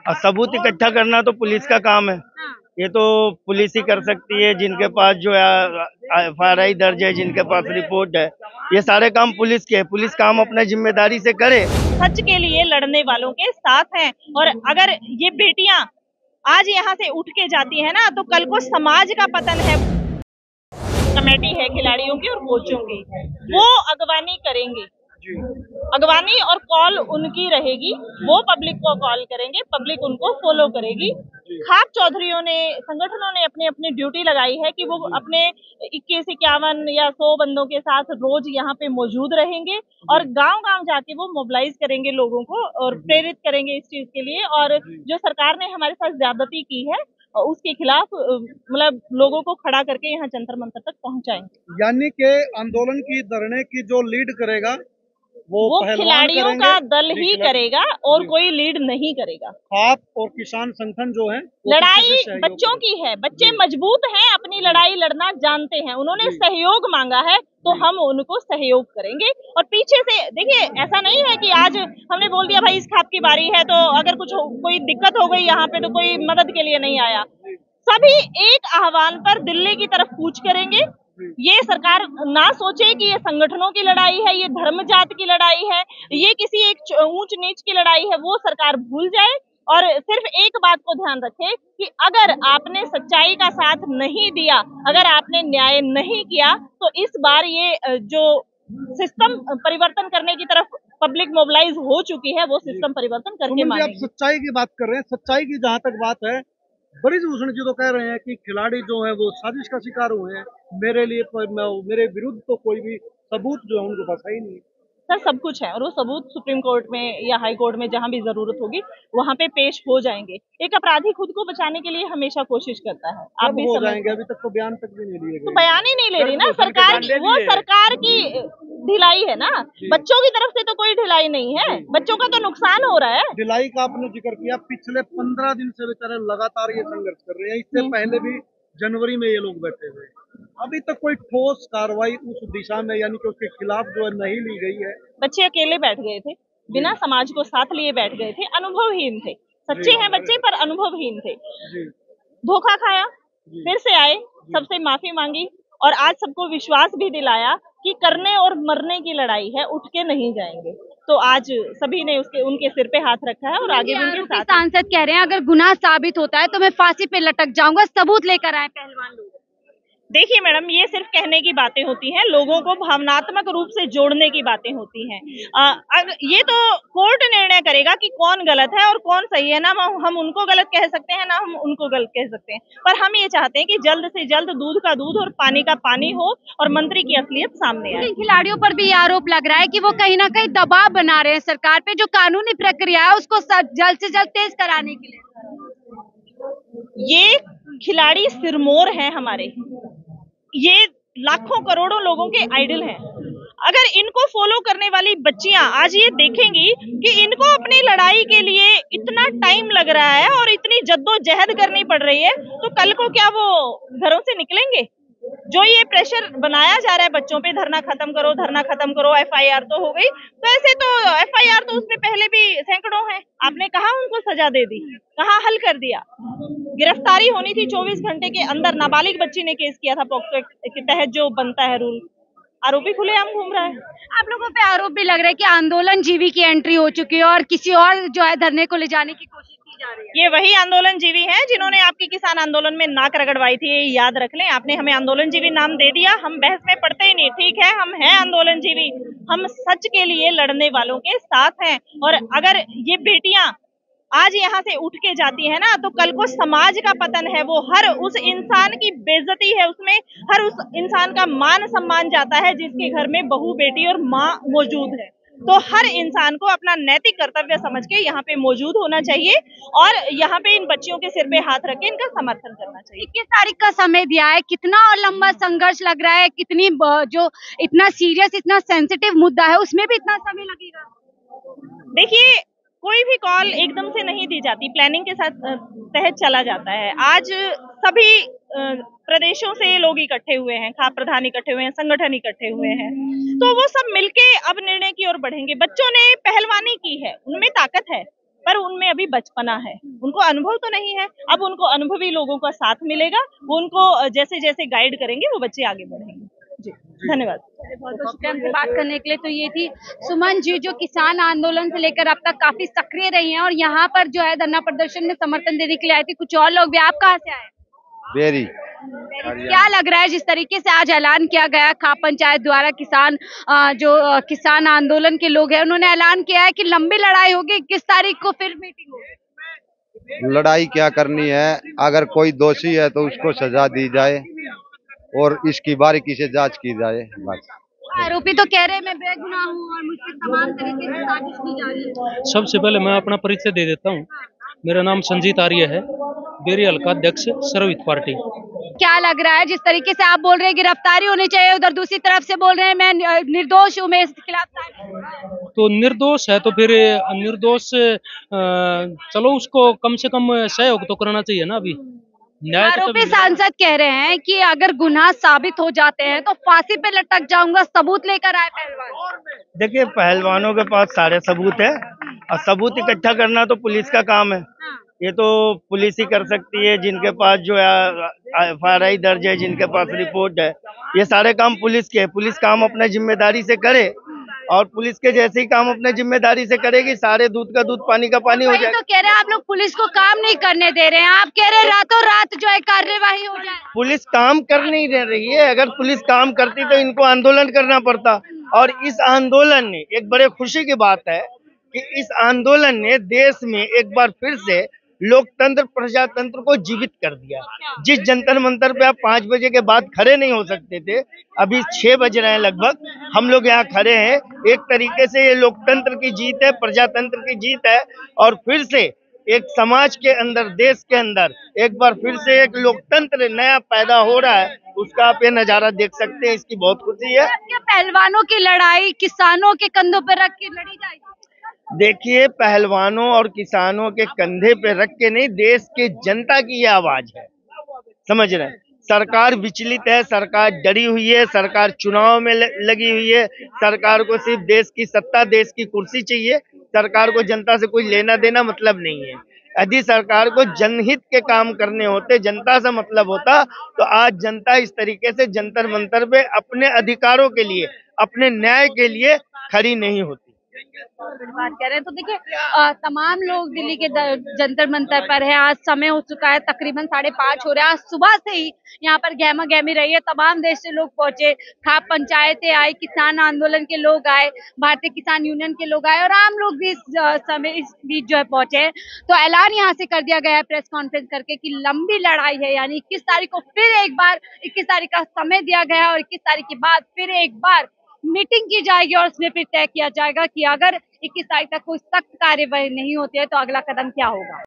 और सबूत इकट्ठा करना तो पुलिस का काम है। ये तो पुलिस ही कर सकती है, जिनके पास जो है FIR दर्ज है, जिनके पास रिपोर्ट है, ये सारे काम पुलिस के है। पुलिस काम अपने जिम्मेदारी से करे। सच के लिए लड़ने वालों के साथ हैं, और अगर ये बेटियां आज यहाँ से उठ के जाती है ना, तो कल को समाज का पतन है। कमेटी है खिलाड़ियों की और कोचों की, वो अगवानी करेंगे, अगवानी और कॉल उनकी रहेगी। वो पब्लिक को कॉल करेंगे, पब्लिक उनको फॉलो करेगी। खाप चौधरियों ने, संगठनों ने अपनी अपनी ड्यूटी लगाई है कि वो अपने 21-51 या 100 बंदों के साथ रोज यहाँ पे मौजूद रहेंगे और गांव-गांव जाके वो मोबिलाइज करेंगे लोगों को और प्रेरित करेंगे इस चीज के लिए। और जो सरकार ने हमारे साथ ज्यादती की है उसके खिलाफ मतलब लोगों को खड़ा करके यहाँ जंतर मंतर तक पहुंचाएंगे। यानी कि आंदोलन की, धरने की जो लीड करेगा वो खिलाड़ियों का दल ही करेगा और कोई लीड नहीं करेगा। आप और किसान संगठन जो है, लड़ाई बच्चों की है, बच्चे मजबूत हैं, अपनी लड़ाई लड़ना जानते हैं, उन्होंने सहयोग मांगा है तो हम उनको सहयोग करेंगे। और पीछे से देखिए, ऐसा नहीं है कि आज हमने बोल दिया भाई इस खाप की बारी है तो अगर कुछ कोई दिक्कत हो गई यहाँ पे तो कोई मदद के लिए नहीं आया। सभी एक आह्वान पर दिल्ली की तरफ कूच करेंगे। ये सरकार ना सोचे कि ये संगठनों की लड़ाई है, ये धर्म जात की लड़ाई है, ये किसी एक ऊंच नीच की लड़ाई है, वो सरकार भूल जाए और सिर्फ एक बात को ध्यान रखे कि अगर आपने सच्चाई का साथ नहीं दिया, अगर आपने न्याय नहीं किया, तो इस बार ये जो सिस्टम परिवर्तन करने की तरफ पब्लिक मोबिलाइज हो चुकी है, वो सिस्टम परिवर्तन करके मानेगी। आप सच्चाई की बात कर रहे हैं, सच्चाई की जहाँ तक बात है, बृजभूषण जी तो कह रहे हैं कि खिलाड़ी जो है वो साजिश का शिकार हुए हैं। मेरे विरुद्ध तो कोई भी सबूत जो है उनको पास है ही नहीं। सर सब कुछ है और वो सबूत सुप्रीम कोर्ट में या हाई कोर्ट में जहां भी जरूरत होगी वहां पे पेश हो जाएंगे। एक अपराधी खुद को बचाने के लिए हमेशा कोशिश करता है। आप भी हो जाएंगे, अभी तक तो बयान तक भी नहीं लिए गए। तो बयान ही नहीं ले रही ना सरकार, वो सरकार की ढिलाई है ना, बच्चों की तरफ से तो कोई ढिलाई नहीं है, बच्चों का तो नुकसान हो रहा है। ढिलाई का आपने जिक्र किया, पिछले 15 दिन से बेचारे लगातार ये संघर्ष कर रहे हैं। इससे पहले भी जनवरी में ये लोग बैठे हुए, अभी तक कोई ठोस कार्रवाई उस दिशा में यानी कि उसके खिलाफ जो है नहीं ली गई है। बच्चे अकेले बैठ गए थे, बिना समाज को साथ लिए बैठ गए थे, अनुभवहीन थे। सच्चे हैं बच्चे पर अनुभवहीन थे। धोखा खाया, फिर से आए, सबसे माफी मांगी और आज सबको विश्वास भी दिलाया कि करने और मरने की लड़ाई है, उठ के नहीं जाएंगे। तो आज सभी ने उनके सिर पे हाथ रखा है और आगे भी उनके साथ। सांसद कह रहे हैं अगर गुनाह साबित होता है तो मैं फांसी पे लटक जाऊंगा, सबूत लेकर आए पहलवान लोग। देखिए मैडम, ये सिर्फ कहने की बातें होती हैं, लोगों को भावनात्मक रूप से जोड़ने की बातें होती हैं। ये तो कोर्ट निर्णय करेगा कि कौन गलत है और कौन सही है। ना हम उनको गलत कह सकते हैं, ना हम उनको गलत कह सकते हैं, पर हम ये चाहते हैं कि जल्द से जल्द दूध का दूध और पानी का पानी हो और मंत्री की असलियत सामने आए। खिलाड़ियों पर भी आरोप लग रहा है कि वो कहीं ना कहीं दबाव बना रहे हैं सरकार पे, जो कानूनी प्रक्रिया है उसको जल्द से जल्द तेज कराने के लिए। ये खिलाड़ी सिरमौर हैं हमारे, ये लाखों करोड़ों लोगों के आइडल हैं। अगर इनको फॉलो करने वाली बच्चियां आज ये देखेंगी कि इनको अपनी लड़ाई के लिए इतना टाइम लग रहा है और इतनी जद्दोजहद करनी पड़ रही है, तो कल को क्या वो घरों से निकलेंगे? जो ये प्रेशर बनाया जा रहा है बच्चों पे, धरना खत्म करो, धरना खत्म करो, FIR तो हो गई, तो ऐसे तो FIR तो उसमें पहले भी सैकड़ों हैं। आपने कहा उनको सजा दे दी, कहा हल कर दिया। गिरफ्तारी होनी थी 24 घंटे के अंदर, नाबालिग बच्ची ने केस किया था पॉक्सो के तहत जो बनता है रूल, आरोपी खुलेआम घूम रहा है। आप लोगों पे आरोप भी लग रहा है कि आंदोलन जीवी की एंट्री हो चुकी है और किसी और जो है धरने को ले जाने की कोशिश की जा रही है। ये वही आंदोलन जीवी हैं जिन्होंने आपकी किसान आंदोलन में नाक रगड़वाई थी, ये याद रख लें। आपने हमें आंदोलन जीवी नाम दे दिया, हम बहस में पड़ते ही नहीं। ठीक है, हम हैं आंदोलन जीवी, हम सच के लिए लड़ने वालों के साथ हैं। और अगर ये बेटियां आज यहाँ से उठ के जाती है ना, तो कल को समाज का पतन है। वो हर उस इंसान की बेइज्जती है, उसमें हर उस इंसान का मान सम्मान जाता है जिसके घर में बहू, बेटी और माँ मौजूद है। तो हर इंसान को अपना नैतिक कर्तव्य समझ के यहाँ पे मौजूद होना चाहिए और यहाँ पे इन बच्चियों के सिर पे हाथ रख के इनका समर्थन करना चाहिए। 21 तारीख का समय दिया है, कितना और लंबा संघर्ष लग रहा है, कितनी जो इतना सीरियस, इतना सेंसिटिव मुद्दा है उसमें भी इतना समय लगेगा? देखिए, कोई भी कॉल एकदम से नहीं दी जाती, प्लानिंग के साथ तहत चला जाता है। आज सभी प्रदेशों से लोग इकट्ठे हुए हैं, खाप प्रधान इकट्ठे हुए हैं, संगठन इकट्ठे हुए हैं, तो वो सब मिलके अब निर्णय की ओर बढ़ेंगे। बच्चों ने पहलवानी की है, उनमें ताकत है, पर उनमें अभी बचपना है, उनको अनुभव तो नहीं है। अब उनको अनुभवी लोगों का साथ मिलेगा, वो उनको जैसे जैसे गाइड करेंगे वो बच्चे आगे बढ़ेंगे। जी, धन्यवाद। बहुत बहुत शुक्रिया हमसे बात करने के लिए। तो ये थी सुमन जी, जो किसान आंदोलन से लेकर अब तक काफी सक्रिय रही हैं और यहाँ पर जो है धरना प्रदर्शन में समर्थन देने के लिए आई थी। कुछ और लोग भी, आप कहाँ से आए? बेरी। क्या लग रहा है जिस तरीके से आज ऐलान किया गया खाप पंचायत द्वारा, किसान किसान आंदोलन के लोग हैं उन्होंने ऐलान किया है कि लंबी लड़ाई होगी, 21 तारीख को फिर मीटिंग होगी। लड़ाई क्या करनी है, अगर कोई दोषी है तो उसको सजा दी जाए और इसकी बारीकी से जांच की जाए बस। आरोपी तो कह रहे हैं मैं बेगुनाह हूँ और मुझसे तमाम तरीके से साजिश की जा रही है। सबसे पहले मैं अपना परिचय दे देता हूँ। मेरा नाम संजीत आर्य है, बेरी हल्का अध्यक्ष सर्वहित पार्टी। क्या लग रहा है जिस तरीके से आप बोल रहे हैं गिरफ्तारी होनी चाहिए, उधर दूसरी तरफ से बोल रहे हैं मैं निर्दोष हूँ, मैं इसके खिलाफ। तो निर्दोष है तो फिर निर्दोष चलो उसको कम से कम सहयोग तो करना चाहिए ना। अभी न्याय तो आरोपी सांसद कह रहे हैं कि अगर गुनाह साबित हो जाते हैं तो फांसी पे लटक जाऊंगा, सबूत लेकर आए पहलवान। देखिए, पहलवानों के पास सारे सबूत है और सबूत इकट्ठा करना तो पुलिस का काम है। ये तो पुलिस ही कर सकती है, जिनके पास जो है FIR दर्ज है, जिनके पास रिपोर्ट है, ये सारे काम पुलिस के है। पुलिस काम अपने जिम्मेदारी से करे और पुलिस के जैसे ही काम अपने जिम्मेदारी से करेगी, सारे दूध का दूध पानी का पानी हो जाएगा। तो कह रहे हैं आप लोग पुलिस को काम नहीं करने दे रहे हैं, आप कह रहे हैं रातों रात जो है कार्यवाही हो जाए। पुलिस काम कर नहीं दे रही है। अगर पुलिस काम करती तो इनको आंदोलन करना पड़ता। और इस आंदोलन ने, एक बड़े खुशी की बात है कि इस आंदोलन ने देश में एक बार फिर से लोकतंत्र प्रजातंत्र को जीवित कर दिया। जिस जंतर मंतर पे आप 5 बजे के बाद खड़े नहीं हो सकते थे, अभी 6 बज रहे हैं लगभग, हम लोग यहाँ खड़े हैं। एक तरीके से ये लोकतंत्र की जीत है, प्रजातंत्र की जीत है। और फिर से एक समाज के अंदर, देश के अंदर एक बार फिर से एक लोकतंत्र नया पैदा हो रहा है। उसका आप ये नजारा देख सकते हैं, इसकी बहुत खुशी है। पहलवानों की लड़ाई किसानों के कंधों पर रख के लड़ी जाएगी। देखिए, पहलवानों और किसानों के कंधे पे रख के नहीं, देश के जनता की ये आवाज है, समझ रहे हैं। सरकार विचलित है, सरकार डरी हुई है, सरकार चुनाव में लगी हुई है। सरकार को सिर्फ देश की सत्ता, देश की कुर्सी चाहिए। सरकार को जनता से कोई लेना देना मतलब नहीं है। यदि सरकार को जनहित के काम करने होते, जनता से मतलब होता, तो आज जनता इस तरीके से जंतर मंतर पे अपने अधिकारों के लिए, अपने न्याय के लिए खड़ी नहीं होती। बात कर रहे हैं तो देखिए तमाम लोग दिल्ली के जंतर मंतर पर है। आज समय हो चुका है, तकरीबन 5:30 हो रहा है। आज सुबह से ही यहाँ पर गहमा गहमी रही है, तमाम देश से लोग पहुंचे, खाप पंचायतें आई, किसान आंदोलन के लोग आए, भारतीय किसान यूनियन के लोग आए और आम लोग भी इस बीच जो है पहुंचे। तो ऐलान यहाँ से कर दिया गया है प्रेस कॉन्फ्रेंस करके कि लंबी लड़ाई है, यानी 21 तारीख को फिर एक बार 21 तारीख का समय दिया गया है और 21 तारीख के बाद फिर एक बार मीटिंग की जाएगी और उसमें फिर तय किया जाएगा कि अगर 21 तारीख तक कोई सख्त कार्यवाही नहीं होती है तो अगला कदम क्या होगा।